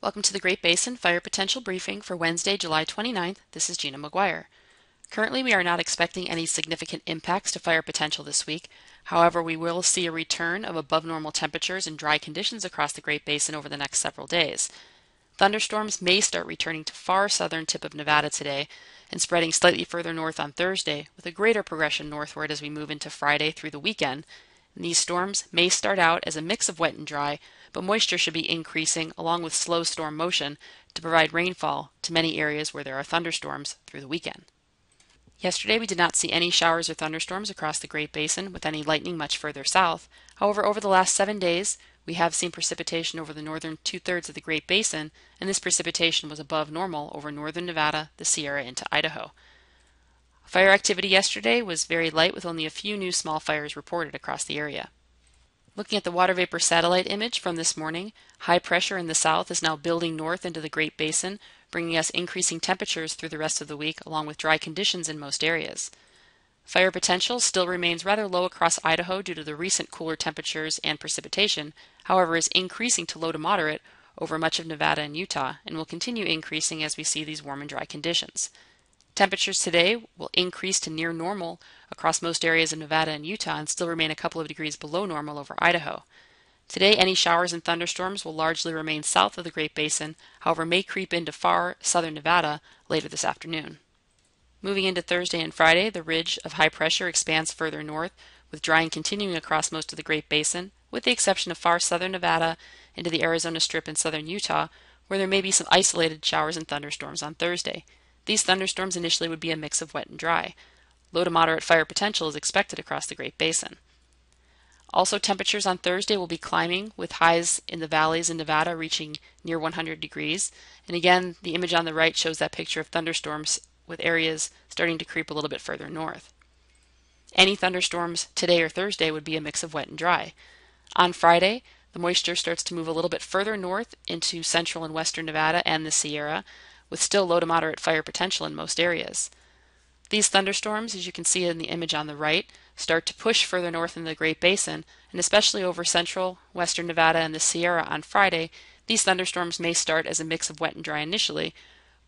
Welcome to the Great Basin Fire Potential Briefing for Wednesday, July 29th. This is Gina McGuire. Currently, we are not expecting any significant impacts to fire potential this week. However, we will see a return of above normal temperatures and dry conditions across the Great Basin over the next several days. Thunderstorms may start returning to far southern tip of Nevada today and spreading slightly further north on Thursday, with a greater progression northward as we move into Friday through the weekend. And these storms may start out as a mix of wet and dry, but moisture should be increasing along with slow storm motion to provide rainfall to many areas where there are thunderstorms through the weekend. Yesterday, we did not see any showers or thunderstorms across the Great Basin, with any lightning much further south. However, over the last 7 days, we have seen precipitation over the northern two-thirds of the Great Basin, and this precipitation was above normal over northern Nevada, the Sierra, into Idaho. Fire activity yesterday was very light, with only a few new small fires reported across the area. Looking at the water vapor satellite image from this morning, high pressure in the south is now building north into the Great Basin, bringing us increasing temperatures through the rest of the week, along with dry conditions in most areas. Fire potential still remains rather low across Idaho due to the recent cooler temperatures and precipitation, however, is increasing to low to moderate over much of Nevada and Utah, and will continue increasing as we see these warm and dry conditions. Temperatures today will increase to near normal across most areas of Nevada and Utah and still remain a couple of degrees below normal over Idaho. Today, any showers and thunderstorms will largely remain south of the Great Basin, however may creep into far southern Nevada later this afternoon. Moving into Thursday and Friday, the ridge of high pressure expands further north, with drying continuing across most of the Great Basin, with the exception of far southern Nevada into the Arizona Strip and southern Utah, where there may be some isolated showers and thunderstorms on Thursday. These thunderstorms initially would be a mix of wet and dry. Low to moderate fire potential is expected across the Great Basin. Also, temperatures on Thursday will be climbing, with highs in the valleys in Nevada reaching near 100 degrees. And again, the image on the right shows that picture of thunderstorms with areas starting to creep a little bit further north. Any thunderstorms today or Thursday would be a mix of wet and dry. On Friday, the moisture starts to move a little bit further north into central and western Nevada and the Sierra, with still low to moderate fire potential in most areas. These thunderstorms, as you can see in the image on the right, start to push further north in the Great Basin, and especially over central, western Nevada, and the Sierra on Friday, these thunderstorms may start as a mix of wet and dry initially,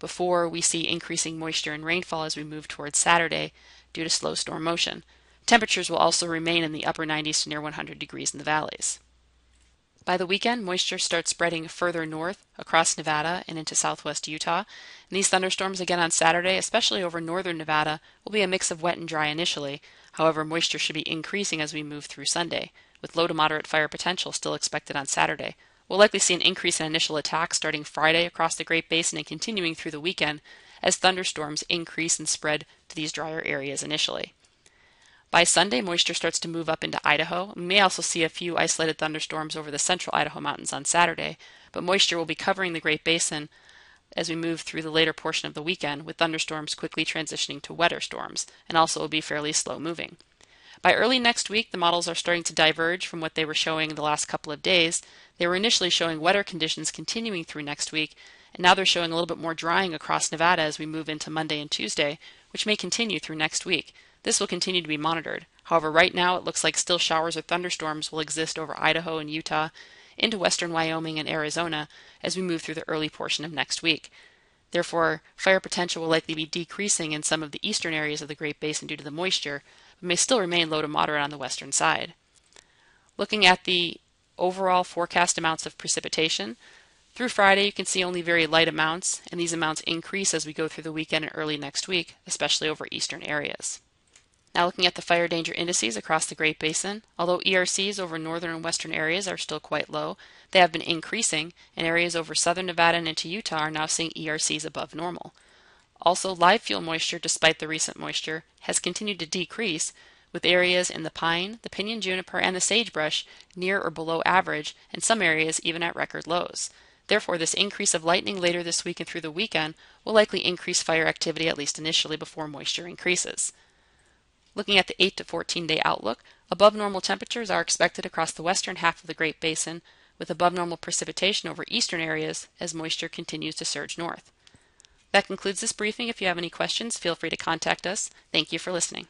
before we see increasing moisture and rainfall as we move towards Saturday due to slow storm motion. Temperatures will also remain in the upper 90s to near 100 degrees in the valleys. By the weekend, moisture starts spreading further north across Nevada and into southwest Utah. And these thunderstorms again on Saturday, especially over northern Nevada, will be a mix of wet and dry initially. However, moisture should be increasing as we move through Sunday, with low to moderate fire potential still expected on Saturday. We'll likely see an increase in initial attacks starting Friday across the Great Basin and continuing through the weekend as thunderstorms increase and spread to these drier areas initially. By Sunday, moisture starts to move up into Idaho. We may also see a few isolated thunderstorms over the central Idaho mountains on Saturday, but moisture will be covering the Great Basin as we move through the later portion of the weekend, with thunderstorms quickly transitioning to wetter storms, and also will be fairly slow moving. By early next week, the models are starting to diverge from what they were showing the last couple of days. They were initially showing wetter conditions continuing through next week, and now they're showing a little bit more drying across Nevada as we move into Monday and Tuesday, which may continue through next week. This will continue to be monitored. However, right now it looks like still showers or thunderstorms will exist over Idaho and Utah into western Wyoming and Arizona as we move through the early portion of next week. Therefore, fire potential will likely be decreasing in some of the eastern areas of the Great Basin due to the moisture, but may still remain low to moderate on the western side. Looking at the overall forecast amounts of precipitation, through Friday you can see only very light amounts, and these amounts increase as we go through the weekend and early next week, especially over eastern areas. Now looking at the fire danger indices across the Great Basin, although ERCs over northern and western areas are still quite low, they have been increasing, and areas over southern Nevada and into Utah are now seeing ERCs above normal. Also, live fuel moisture, despite the recent moisture, has continued to decrease, with areas in the pine, the pinyon juniper, and the sagebrush near or below average, and some areas even at record lows. Therefore, this increase of lightning later this week and through the weekend will likely increase fire activity, at least initially, before moisture increases. Looking at the 8 to 14-day outlook, above normal temperatures are expected across the western half of the Great Basin, with above normal precipitation over eastern areas as moisture continues to surge north. That concludes this briefing. If you have any questions, feel free to contact us. Thank you for listening.